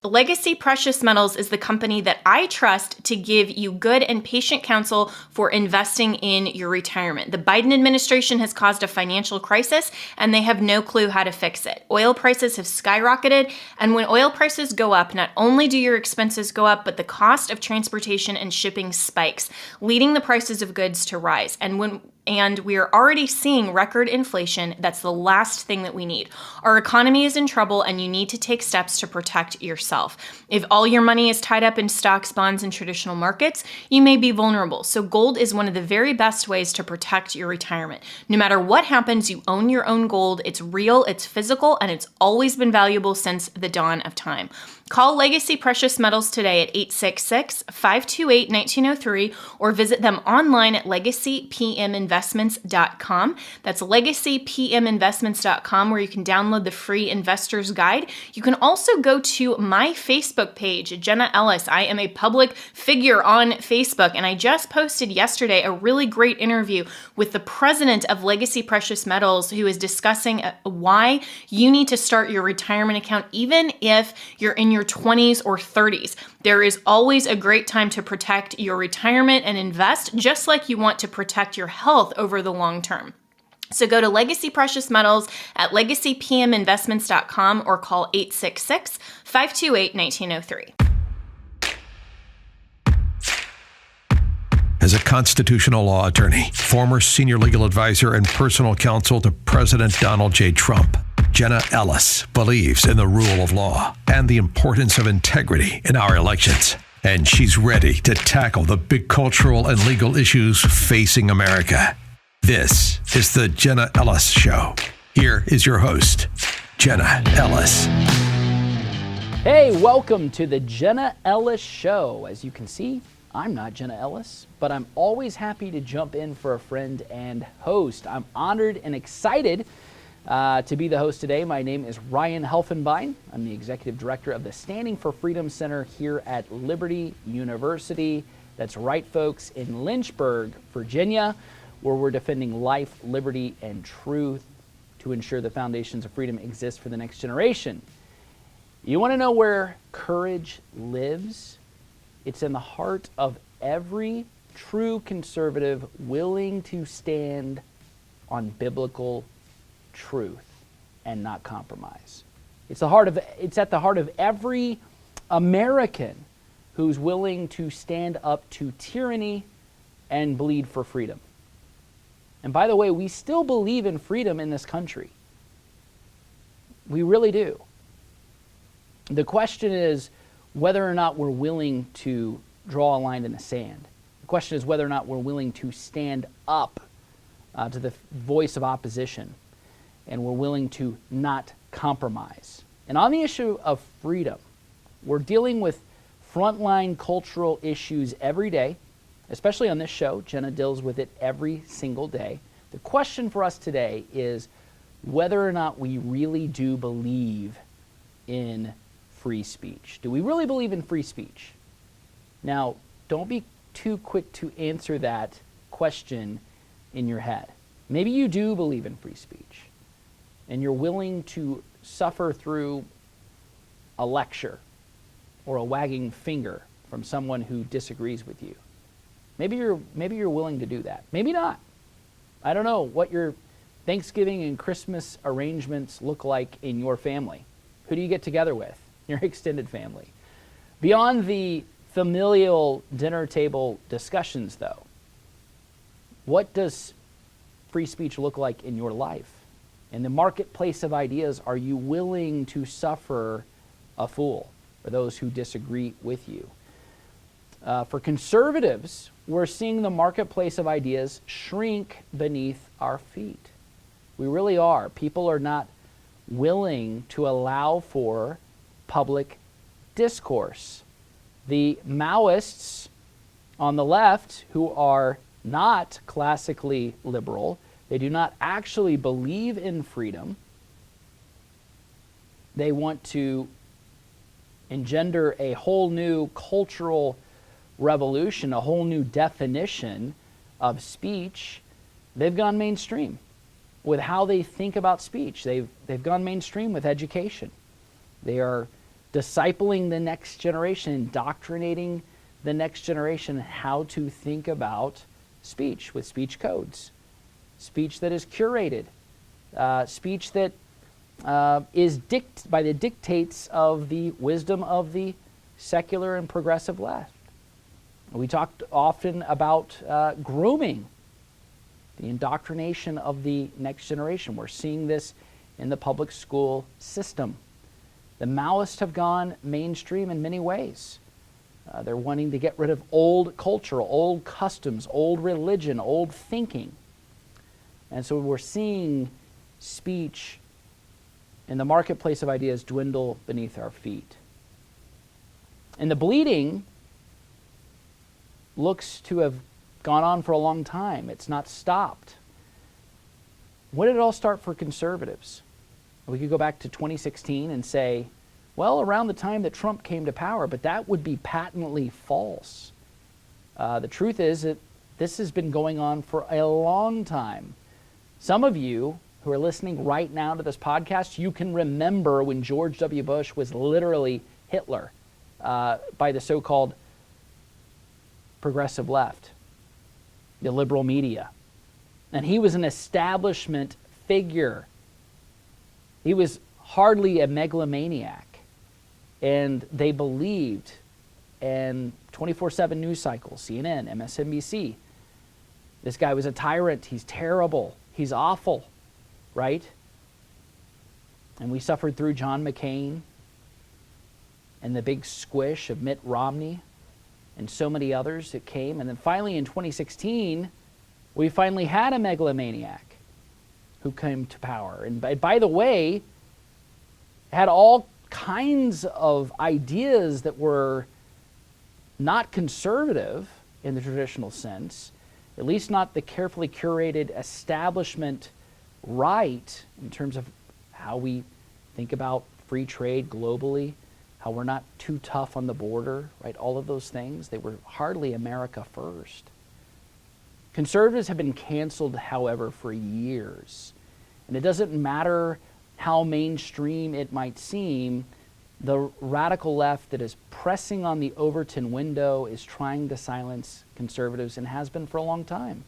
Legacy Precious Metals is the company that I trust to give you good and patient counsel for investing in your retirement. The Biden administration has caused a financial crisis, and they have no clue how to fix it. Oil prices have skyrocketed, and when oil prices go up, not only do your expenses go up, but the cost of transportation and shipping spikes, leading the prices of goods to rise. And we are already seeing record inflation. That's the last thing that we need. Our economy is in trouble, and you need to take steps to protect yourself. If all your money is tied up in stocks, bonds, and traditional markets, you may be vulnerable. So gold is one of the very best ways to protect your retirement. No matter what happens, you own your own gold. It's real, it's physical, and it's always been valuable since the dawn of time. Call Legacy Precious Metals today at 866-528-1903 or visit them online at legacypminvestments.com. That's legacypminvestments.com, where you can download the free investor's guide. You can also go to my Facebook page, Jenna Ellis. I am a public figure on Facebook, and I just posted yesterday a really great interview with the president of Legacy Precious Metals, who is discussing why you need to start your retirement account even if you're in your 20s or 30s. There is always a great time to protect your retirement and invest, just like you want to protect your health over the long term. So go to Legacy Precious Metals at legacypminvestments.com or call 866-528-1903. As a constitutional law attorney, former senior legal advisor, and personal counsel to President Donald J. Trump, Jenna Ellis believes in the rule of law and the importance of integrity in our elections. And she's ready to tackle the big cultural and legal issues facing America. This is the Jenna Ellis Show. Here is your host, Jenna Ellis. Hey, welcome to the Jenna Ellis Show. As you can see, I'm not Jenna Ellis, but I'm always happy to jump in for a friend and host. I'm honored and excited to be the host today. My name is Ryan Helfenbein. I'm the executive director of the Standing for Freedom Center here at Liberty University. That's right, folks, in Lynchburg, Virginia, where we're defending life, liberty, and truth to ensure the foundations of freedom exist for the next generation. You want to know where courage lives? It's in the heart of every true conservative willing to stand on biblical truth and not compromise. It's at the heart of every American who's willing to stand up to tyranny and bleed for freedom. And by the way, we still believe in freedom in this country. We really do. The question is whether or not we're willing to draw a line in the sand. The question is whether or not we're willing to stand up to the voice of opposition, and we're willing to not compromise. And on the issue of freedom, we're dealing with frontline cultural issues every day, especially on this show. Jenna deals with it every single day. The question for us today is whether or not we really do believe in free speech. Do we really believe in free speech? Now, don't be too quick to answer that question in your head. Maybe you do believe in free speech, and you're willing to suffer through a lecture or a wagging finger from someone who disagrees with you. Maybe you're willing to do that. Maybe not. I don't know what your Thanksgiving and Christmas arrangements look like in your family. Who do you get together with? Your extended family. Beyond the familial dinner table discussions, though, what does free speech look like in your life? In the marketplace of ideas, are you willing to suffer a fool for those who disagree with you? For conservatives, we're seeing the marketplace of ideas shrink beneath our feet. We really are. People are not willing to allow for public discourse. The Maoists on the left, who are not classically liberal, they do not actually believe in freedom. They want to engender a whole new cultural revolution, a whole new definition of speech. They've gone mainstream with how they think about speech. They've gone mainstream with education. They are discipling the next generation, indoctrinating the next generation how to think about speech with speech codes, speech that is curated, speech that is by the dictates of the wisdom of the secular and progressive left. We talked often about grooming, the indoctrination of the next generation. We're seeing this in the public school system. The Maoists have gone mainstream in many ways. They're wanting to get rid of old culture, old customs, old religion, old thinking. And so we're seeing speech in the marketplace of ideas dwindle beneath our feet. And the bleeding looks to have gone on for a long time. It's not stopped. When did it all start for conservatives? We could go back to 2016 and say, well, around the time that Trump came to power, but that would be patently false. The truth is that this has been going on for a long time. Some of you who are listening right now to this podcast, you can remember when George W. Bush was literally Hitler by the so-called progressive left, the liberal media. And he was an establishment figure. He was hardly a megalomaniac. And they believed, and 24/7 news cycles, CNN, MSNBC, this guy was a tyrant, he's terrible, he's awful, right? And we suffered through John McCain and the big squish of Mitt Romney and so many others that came. And then finally in 2016, we finally had a megalomaniac who came to power. And by the way, had all kinds of ideas that were not conservative in the traditional sense, at least not the carefully curated establishment right in terms of how we think about free trade globally, how we're not too tough on the border, right? All of those things, they were hardly America first. Conservatives have been canceled, however, for years. And it doesn't matter how mainstream it might seem, the radical left that is pressing on the Overton window is trying to silence conservatives and has been for a long time.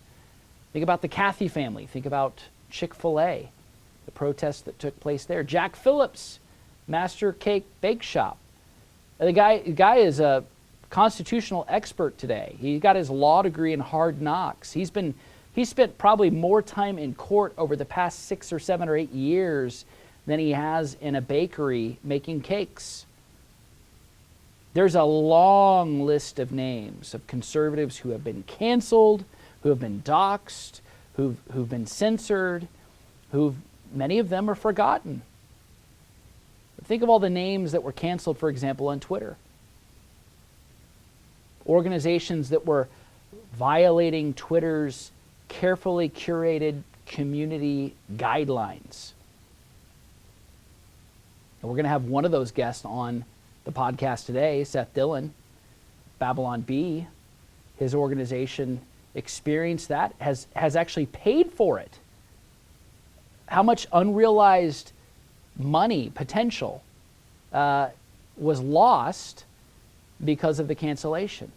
Think about the Cathy family. Think about Chick-fil-A, the protests that took place there. Jack Phillips, Master Cake Bake Shop. The guy is a constitutional expert today. He got his law degree in hard knocks. He spent probably more time in court over the past 6 or 7 or 8 years than he has in a bakery making cakes. There's a long list of names of conservatives who have been canceled, who have been doxxed, who've been censored, many of them are forgotten. Think of all the names that were canceled, for example, on Twitter. Organizations that were violating Twitter's carefully curated community guidelines. And we're going to have one of those guests on the podcast today, Seth Dillon, Babylon Bee. His organization experienced that, has actually paid for it. How much unrealized money, potential, was lost because of the cancellation.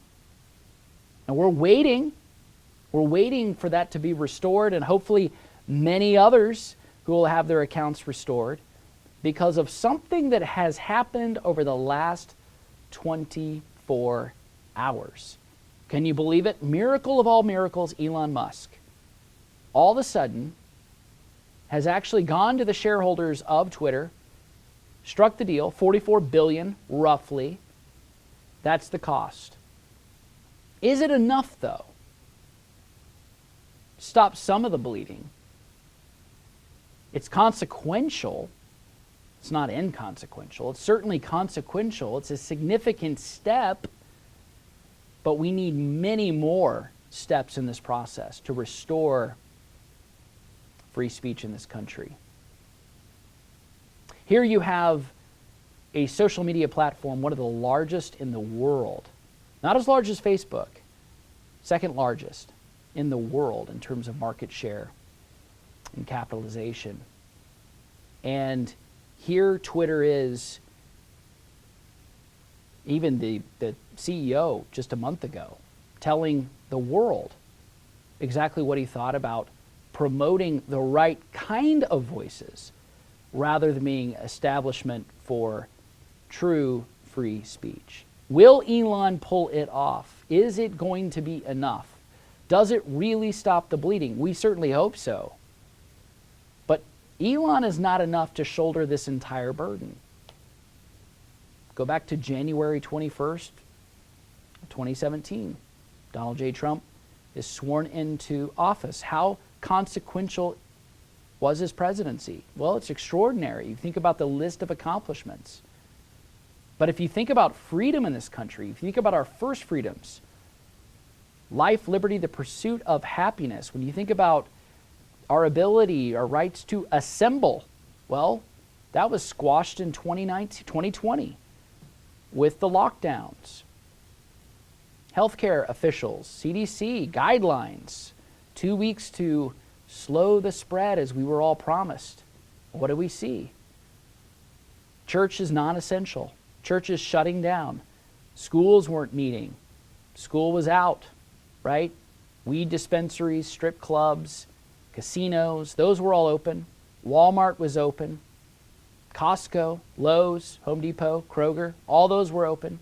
And we're waiting for that to be restored, and hopefully many others who will have their accounts restored because of something that has happened over the last 24 hours. Can you believe it? Miracle of all miracles, Elon Musk, all of a sudden, has actually gone to the shareholders of Twitter, struck the deal, $44 billion roughly. That's the cost. Is it enough, though? Stop some of the bleeding. It's consequential. It's not inconsequential. It's certainly consequential. It's a significant step, but we need many more steps in this process to restore free speech in this country. Here you have a social media platform, one of the largest in the world. Not as large as Facebook, second largest in the world in terms of market share and capitalization. And here Twitter is even the CEO just a month ago, telling the world exactly what he thought about promoting the right kind of voices rather than being establishment for true free speech. Will Elon pull it off? Is it going to be enough? Does it really stop the bleeding? We certainly hope so. But Elon is not enough to shoulder this entire burden. Go back to January 21st, 2017. Donald J. Trump is sworn into office. How consequential was his presidency? Well, it's extraordinary. You think about the list of accomplishments. But if you think about freedom in this country, if you think about our first freedoms, life, liberty, the pursuit of happiness, when you think about our ability, our rights to assemble, well, that was squashed in 2020 with the lockdowns. Healthcare officials, CDC guidelines, 2 weeks to slow the spread as we were all promised. What do we see? Church is non-essential. Church is shutting down. Schools weren't meeting. School was out, right? Weed dispensaries, strip clubs, casinos, those were all open. Walmart was open. Costco, Lowe's, Home Depot, Kroger, all those were open.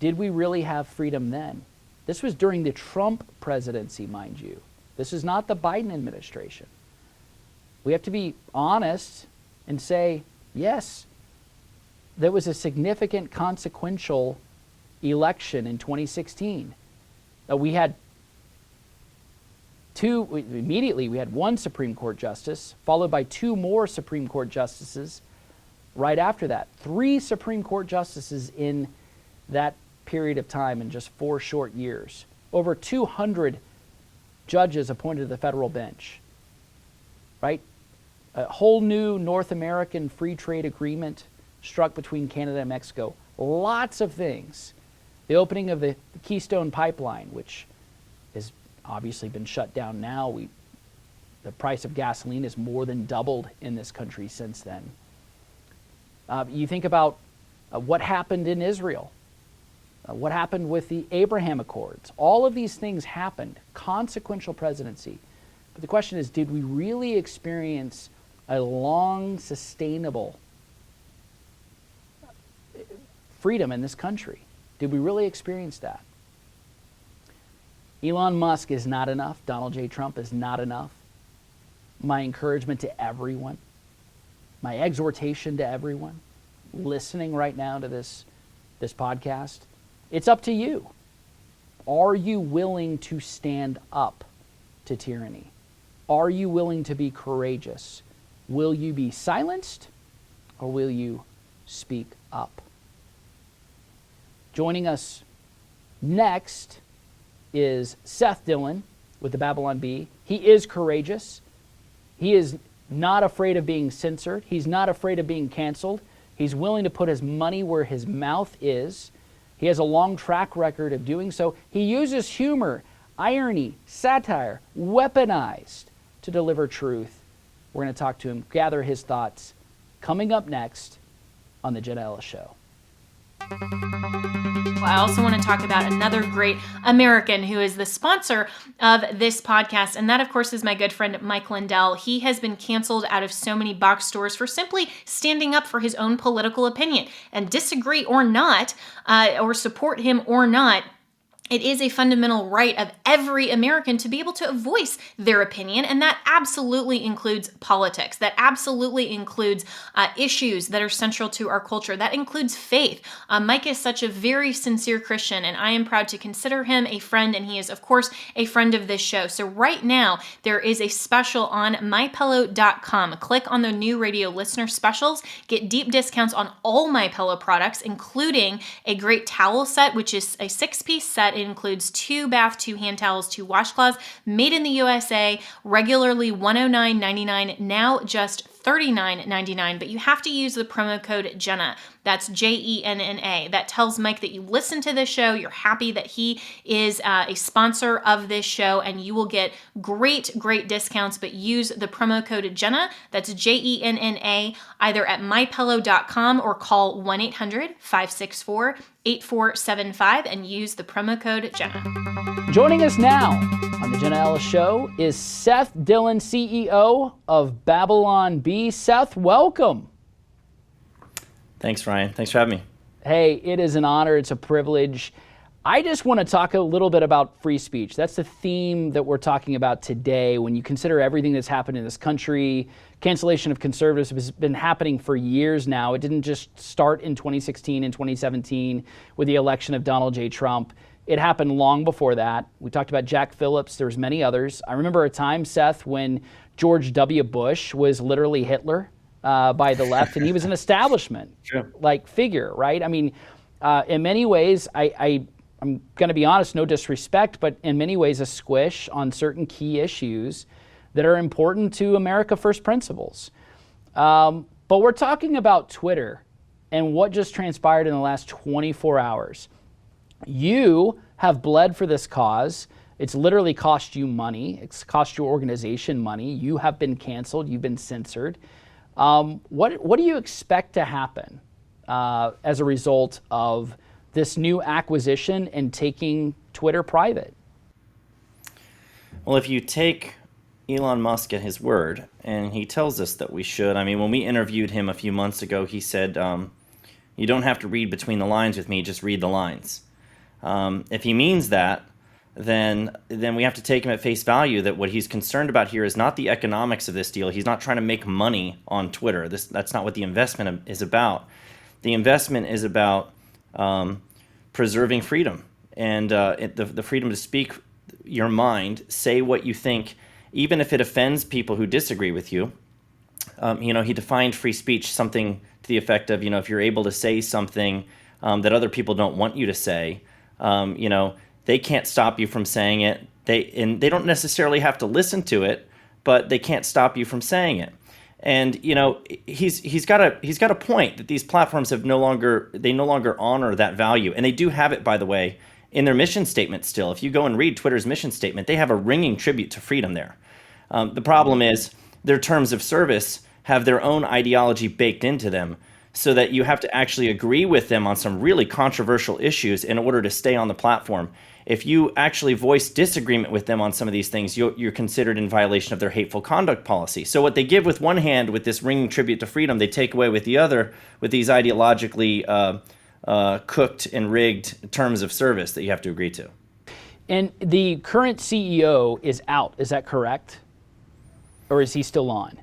Did we really have freedom then? This was during the Trump presidency, mind you. This is not the Biden administration. We have to be honest and say, yes, there was a significant consequential election in 2016. We had immediately we had one Supreme Court justice, followed by 2 more Supreme Court justices right after that. 3 Supreme Court justices in that period of time in just 4 short years. Over 200 judges appointed to the federal bench, right? A whole new North American free trade agreement struck between Canada and Mexico. Lots of things. The opening of the Keystone Pipeline, which has obviously been shut down now. The price of gasoline has more than doubled in this country since then. You think about what happened in Israel, what happened with the Abraham Accords. All of these things happened, consequential presidency. But the question is, did we really experience a long, sustainable freedom in this country? Did we really experience that? Elon Musk is not enough. Donald J. Trump is not enough. My encouragement to everyone, my exhortation to everyone listening right now to this podcast, it's up to you. Are you willing to stand up to tyranny? Are you willing to be courageous? Will you be silenced or will you speak up? Joining us next is Seth Dillon with the Babylon Bee. He is courageous. He is not afraid of being censored. He's not afraid of being canceled. He's willing to put his money where his mouth is. He has a long track record of doing so. He uses humor, irony, satire, weaponized to deliver truth. We're going to talk to him, gather his thoughts, coming up next on The Jenna Ellis Show. I also want to talk about another great American who is the sponsor of this podcast, and that, of course, is my good friend Mike Lindell. He has been canceled out of so many box stores for simply standing up for his own political opinion. And disagree or not, or support him or not, it is a fundamental right of every American to be able to voice their opinion, and that absolutely includes politics. That absolutely includes issues that are central to our culture. That includes faith. Mike is such a very sincere Christian, and I am proud to consider him a friend, and he is, of course, a friend of this show. So right now, there is a special on MyPillow.com. Click on the new radio listener specials. Get deep discounts on all MyPillow products, including a great towel set, which is a 6-piece set. It includes 2 bath, 2 hand towels, 2 washcloths, made in the USA, regularly $109.99, now just $39.99, but you have to use the promo code Jenna. That's Jenna. That tells Mike that you listen to this show, you're happy that he is a sponsor of this show, and you will get great discounts, but use the promo code Jenna. That's Jenna, either at mypillow.com or call 1-800-564-8475 and use the promo code Jenna. Joining us now on the Jenna Ellis Show is Seth Dillon, CEO of Babylon Bee. Seth, welcome. Thanks, Ryan. Thanks for having me. Hey, it is an honor. It's a privilege. I just want to talk a little bit about free speech. That's the theme that we're talking about today. When you consider everything that's happened in this country, cancellation of conservatives has been happening for years now. It didn't just start in 2016 and 2017 with the election of Donald J. Trump. It happened long before that. We talked about Jack Phillips. There's many others. I remember a time, Seth, when George W. Bush was literally Hitler by the left, and he was an establishment figure, right? I mean, in many ways, I'm going to be honest, no disrespect, but in many ways a squish on certain key issues that are important to America First principles. But we're talking about Twitter and what just transpired in the last 24 hours. You have bled for this cause. It's literally cost you money. It's cost your organization money. You have been canceled. You've been censored. What do you expect to happen as a result of this new acquisition and taking Twitter private? Well, if you take Elon Musk at his word, and he tells us that we should, I mean, when we interviewed him a few months ago, he said, you don't have to read between the lines with me, just read the lines. If he means that, then we have to take him at face value that what he's concerned about here is not the economics of this deal. He's not trying to make money on Twitter. That's not what the investment is about. The investment is about preserving freedom and the freedom to speak your mind, say what you think, even if it offends people who disagree with you. He defined free speech something to the effect of, if you're able to say something that other people don't want you to say, they can't stop you from saying it. They don't necessarily have to listen to it, but they can't stop you from saying it. And he's got a point that these platforms no longer honor that value, and they do have it, by the way, in their mission statement still. If you go and read Twitter's mission statement, they have a ringing tribute to freedom there. The problem is their terms of service have their own ideology baked into them, so that you have to actually agree with them on some really controversial issues in order to stay on the platform. If you actually voice disagreement with them on some of these things, you're considered in violation of their hateful conduct policy. So what they give with one hand with this ringing tribute to freedom, they take away with the other with these ideologically cooked and rigged terms of service that you have to agree to. And the current CEO is out, is that correct? Or is he still on?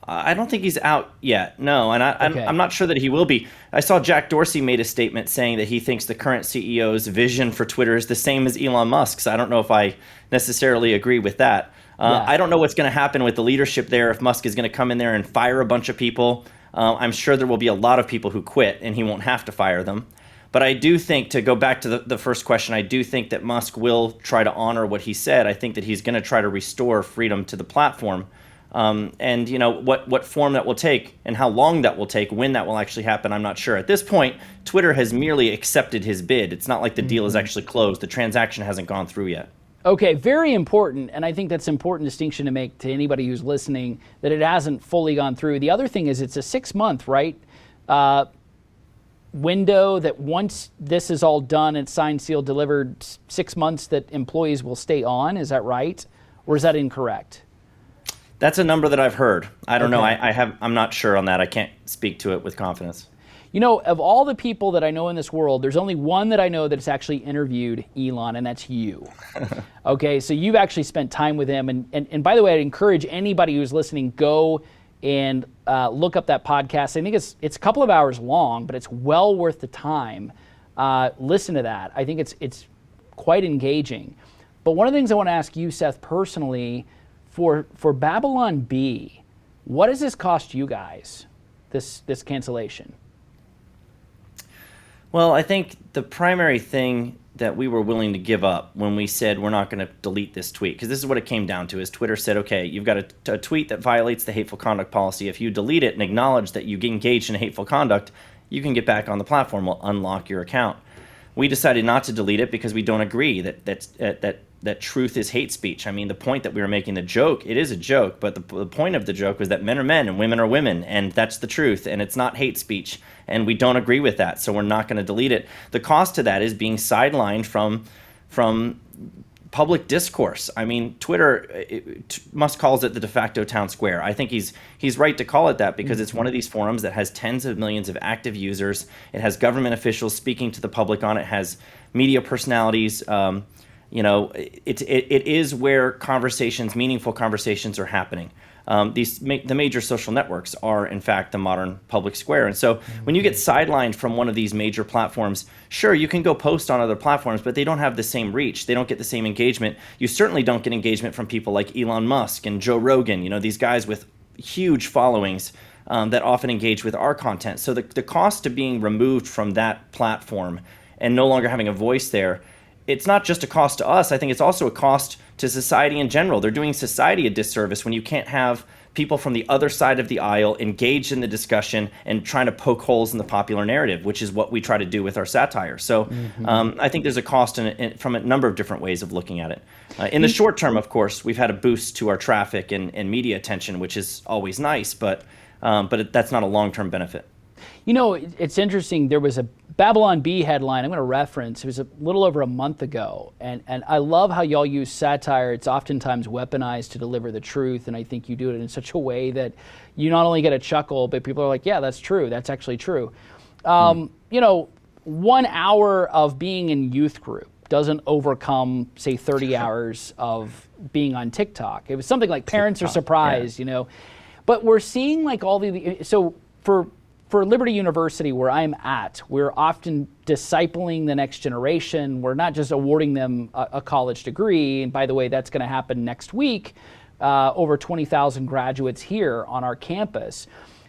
I don't think he's out yet, no, and I'm not sure that he will be. I saw Jack Dorsey made a statement saying that he thinks the current CEO's vision for Twitter is the same as Elon Musk's. I don't know if I necessarily agree with that. I don't know what's going to happen with the leadership there, if Musk is going to come in there and fire a bunch of people. I'm sure there will be a lot of people who quit, and he won't have to fire them. But I do think, to go back to the first question, I do think that Musk will try to honor what he said. I think that he's going to try to restore freedom to the platform. And what form that will take and how long that will take, when that will actually happen, I'm not sure. At this point, Twitter has merely accepted his bid. It's not like the deal is actually closed. The transaction hasn't gone through yet. Okay, very important, and I think that's an important distinction to make to anybody who's listening, that it hasn't fully gone through. The other thing is it's a 6-month, right, window that once this is all done and signed, sealed, delivered, 6 months that employees will stay on. Is that right? Or is that incorrect? That's a number that I've heard. I don't know. I'm not sure on that. I can't speak to it with confidence. Of all the people that I know in this world, there's only one that I know that's actually interviewed Elon, and that's you. Okay, so you've actually spent time with him. And by the way, I'd encourage anybody who's listening, go and look up that podcast. I think it's a couple of hours long, but it's well worth the time. Listen to that. I think it's quite engaging. But one of the things I want to ask you, Seth, personally, for Babylon Bee, what does this cost you guys, this cancellation? Well, I think the primary thing that we were willing to give up when we said we're not going to delete this tweet, because this is what it came down to. Is Twitter said, okay, you've got a tweet that violates the hateful conduct policy. If you delete it and acknowledge that you engaged in hateful conduct, you can get back on the platform. We'll unlock your account. We decided not to delete it because we don't agree that truth is hate speech. I mean, the point that we were making, the joke, it is a joke, but the point of the joke was that men are men and women are women, and that's the truth, and it's not hate speech, and we don't agree with that, so we're not going to delete it. The cost to that is being sidelined from public discourse. I mean, Twitter, Musk calls it the de facto town square. I think he's right to call it that, because it's one of these forums that has tens of millions of active users. It has government officials speaking to the public on it, has media personalities. It is where meaningful conversations are happening. The major social networks are, in fact, the modern public square. And so when you get sidelined from one of these major platforms, sure, you can go post on other platforms, but they don't have the same reach. They don't get the same engagement. You certainly don't get engagement from people like Elon Musk and Joe Rogan, these guys with huge followings that often engage with our content. So the cost to being removed from that platform and no longer having a voice there, it's not just a cost to us. I think it's also a cost to society in general. They're doing society a disservice when you can't have people from the other side of the aisle engaged in the discussion and trying to poke holes in the popular narrative, which is what we try to do with our satire. So I think there's a cost from a number of different ways of looking at it. In the short term, of course, we've had a boost to our traffic and media attention, which is always nice, but that's not a long-term benefit. It's interesting. There was a Babylon Bee headline I'm going to reference. It was a little over a month ago. And I love how y'all use satire. It's oftentimes weaponized to deliver the truth. And I think you do it in such a way that you not only get a chuckle, but people are like, yeah, that's true. That's actually true. 1 hour of being in youth group doesn't overcome, say, 30 hours of being on TikTok. It was something like parents are surprised, But we're seeing like all so for Liberty University, where I'm at, we're often discipling the next generation. We're not just awarding them a college degree. And by the way, that's going to happen next week. Over 20,000 graduates here on our campus.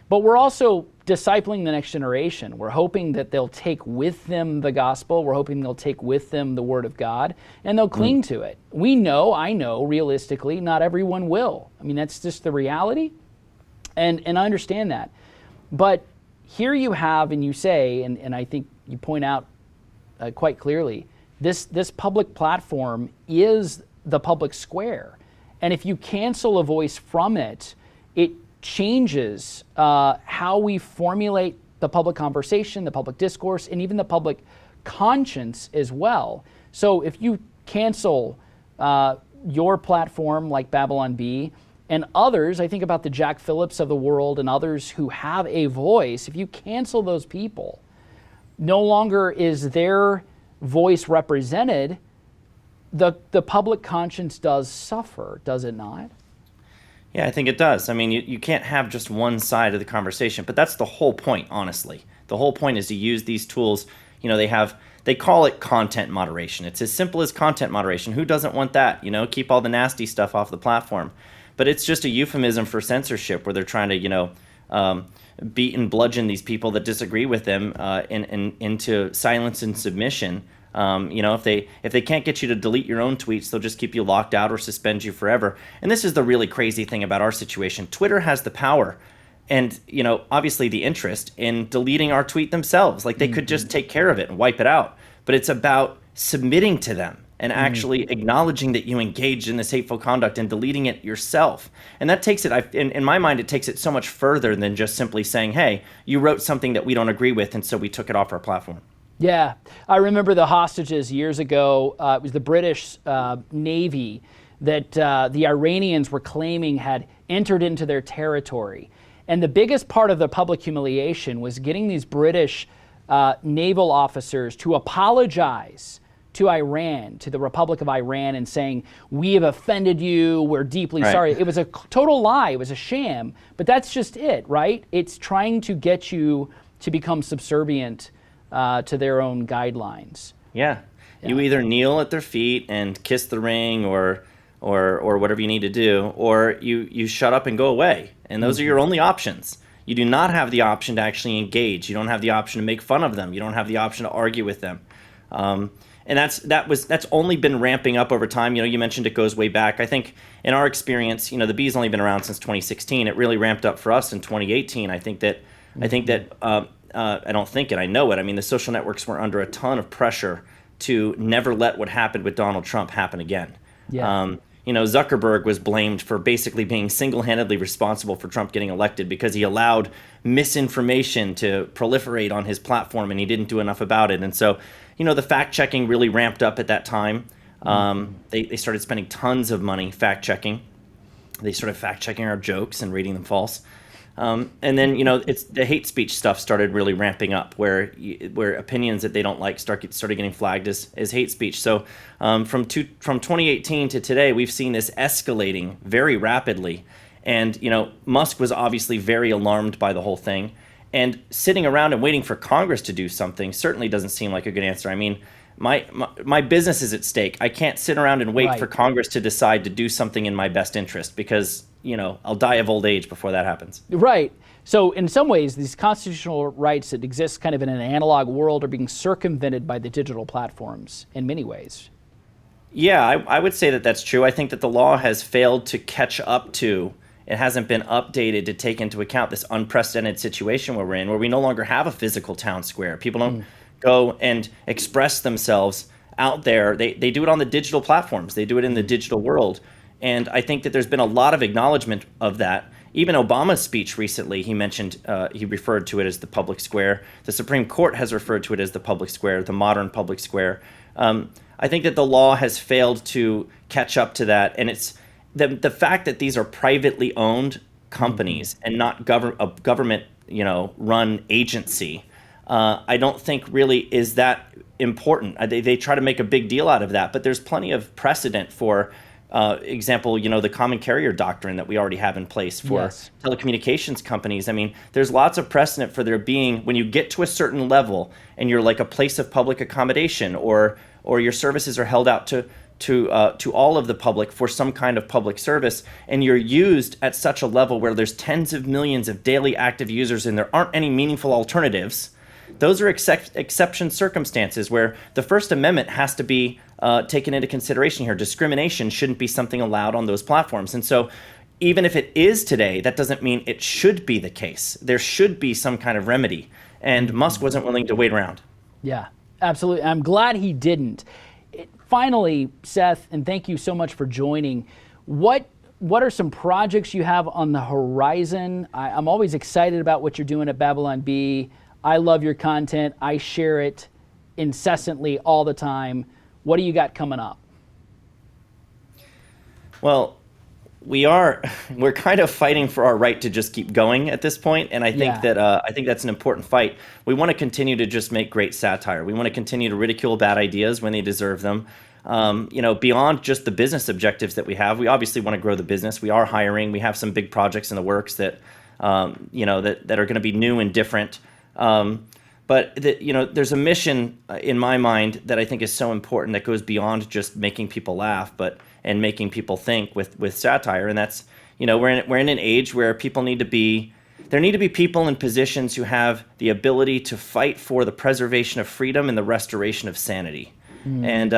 But we're also discipling the next generation. We're hoping that they'll take with them the gospel. We're hoping they'll take with them the word of God, and they'll cling to it. I know, realistically, not everyone will. I mean, that's just the reality. And I understand that. But here you have, and you say, and I think you point out quite clearly, this public platform is the public square. And if you cancel a voice from it, it changes how we formulate the public conversation, the public discourse, and even the public conscience as well. So if you cancel your platform like Babylon Bee, and others, I think about the Jack Phillips of the world and others who have a voice, if you cancel those people, no longer is their voice represented, the public conscience does suffer, does it not? Yeah, I think it does. I mean, you can't have just one side of the conversation, but that's the whole point, honestly. The whole point is to use these tools. They call it content moderation. It's as simple as content moderation. Who doesn't want that? Keep all the nasty stuff off the platform. But it's just a euphemism for censorship, where they're trying to, beat and bludgeon these people that disagree with them into silence and submission. If they can't get you to delete your own tweets, they'll just keep you locked out or suspend you forever. And this is the really crazy thing about our situation. Twitter has the power and, obviously the interest in deleting our tweet themselves. Like, they could just take care of it and wipe it out. But it's about submitting to them and actually acknowledging that you engaged in this hateful conduct and deleting it yourself. And that takes it, in my mind, it takes it so much further than just simply saying, hey, you wrote something that we don't agree with, and so we took it off our platform. Yeah, I remember the hostages years ago. It was the British Navy that the Iranians were claiming had entered into their territory. And the biggest part of the public humiliation was getting these British naval officers to apologize to Iran, to the Republic of Iran, and saying, we have offended you, we're deeply sorry. It was a total lie, it was a sham, but that's just it, right? It's trying to get you to become subservient to their own guidelines. Yeah. You either kneel at their feet and kiss the ring or whatever you need to do, or you shut up and go away. And those are your only options. You do not have the option to actually engage. You don't have the option to make fun of them. You don't have the option to argue with them. and that's only been ramping up over time. You mentioned it goes way back. I think in our experience, the Bee's only been around since 2016. It really ramped up for us in 2018. I think that I don't think it, I know it. I mean, the social networks were under a ton of pressure to never let what happened with Donald Trump happen again. Yeah. Zuckerberg was blamed for basically being single-handedly responsible for Trump getting elected because he allowed misinformation to proliferate on his platform, and he didn't do enough about it. And so, the fact-checking really ramped up at that time. They started spending tons of money fact-checking. They started fact-checking our jokes and rating them false. And then, it's the hate speech stuff started really ramping up, where opinions that they don't like started getting flagged as hate speech. So from 2018 to today, we've seen this escalating very rapidly. And, Musk was obviously very alarmed by the whole thing. And sitting around and waiting for Congress to do something certainly doesn't seem like a good answer. I mean, my business is at stake. I can't sit around and wait for Congress to decide to do something in my best interest because, I'll die of old age before that happens. Right. So in some ways, these constitutional rights that exist kind of in an analog world are being circumvented by the digital platforms in many ways. Yeah, I would say that that's true. I think that the law has failed to catch up to, it hasn't been updated to take into account this unprecedented situation where we're in, where we no longer have a physical town square. People don't go and express themselves out there. They do it on the digital platforms. They do it in the digital world. And I think that there's been a lot of acknowledgement of that. Even Obama's speech recently, he referred to it as the public square. The Supreme Court has referred to it as the public square, the modern public square. I think that the law has failed to catch up to that. And it's the fact that these are privately owned companies and not a government, run agency, I don't think really is that important. They try to make a big deal out of that, but there's plenty of precedent for example, the common carrier doctrine that we already have in place for telecommunications companies. I mean, there's lots of precedent for there being, when you get to a certain level and you're like a place of public accommodation, or your services are held out to all of the public for some kind of public service, and you're used at such a level where there's tens of millions of daily active users and there aren't any meaningful alternatives. Those are exception circumstances where the First Amendment has to be taken into consideration here. Discrimination shouldn't be something allowed on those platforms. And so even if it is today, that doesn't mean it should be the case. There should be some kind of remedy. And Musk wasn't willing to wait around. Yeah, absolutely. I'm glad he didn't. Finally, Seth, and thank you so much for joining. What are some projects you have on the horizon? I'm always excited about what you're doing at Babylon Bee. I love your content. I share it incessantly all the time. What do you got coming up? Well, we're kind of fighting for our right to just keep going at this point, and I think that's an important fight. We want to continue to just make great satire. We want to continue to ridicule bad ideas when they deserve them. Beyond just the business objectives that we have, we obviously want to grow the business. We are hiring. We have some big projects in the works that are going to be new and different. But there's a mission in my mind that I think is so important that goes beyond just making people laugh, and making people think with satire. And that's, we're in an age where there need to be people in positions who have the ability to fight for the preservation of freedom and the restoration of sanity. And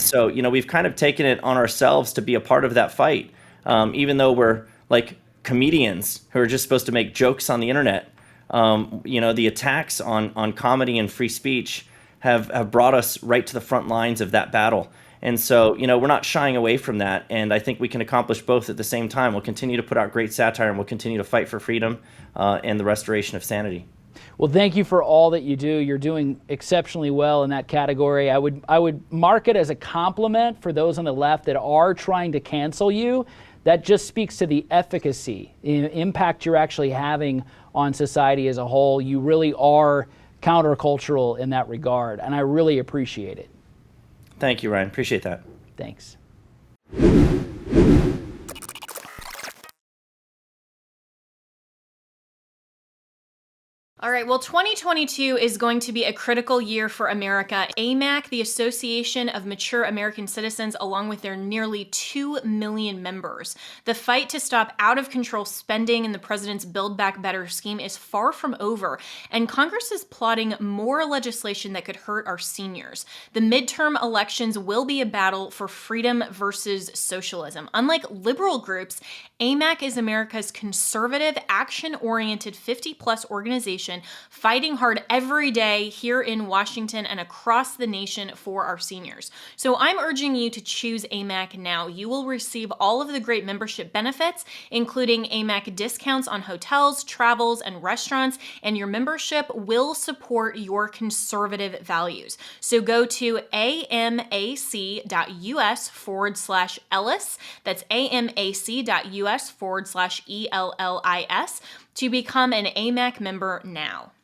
so, we've kind of taken it on ourselves to be a part of that fight. Even though we're like comedians who are just supposed to make jokes on the internet. The attacks on comedy and free speech have brought us right to the front lines of that battle. And so, we're not shying away from that. And I think we can accomplish both at the same time. We'll continue to put out great satire, and we'll continue to fight for freedom and the restoration of sanity. Well, thank you for all that you do. You're doing exceptionally well in that category. I would mark it as a compliment for those on the left that are trying to cancel you. That just speaks to the efficacy, the impact you're actually having on society as a whole. You really are countercultural in that regard, and I really appreciate it. Thank you, Ryan. Appreciate that. Thanks. All right, well, 2022 is going to be a critical year for America. AMAC, the Association of Mature American Citizens, along with their nearly 2 million members. The fight to stop out-of-control spending in the president's Build Back Better scheme is far from over, and Congress is plotting more legislation that could hurt our seniors. The midterm elections will be a battle for freedom versus socialism. Unlike liberal groups, AMAC is America's conservative, action-oriented 50-plus organization fighting hard every day here in Washington and across the nation for our seniors. So I'm urging you to choose AMAC now. You will receive all of the great membership benefits, including AMAC discounts on hotels, travels, and restaurants, and your membership will support your conservative values. So go to amac.us/Ellis. That's amac.us/ELLIS to become an AMAC member now.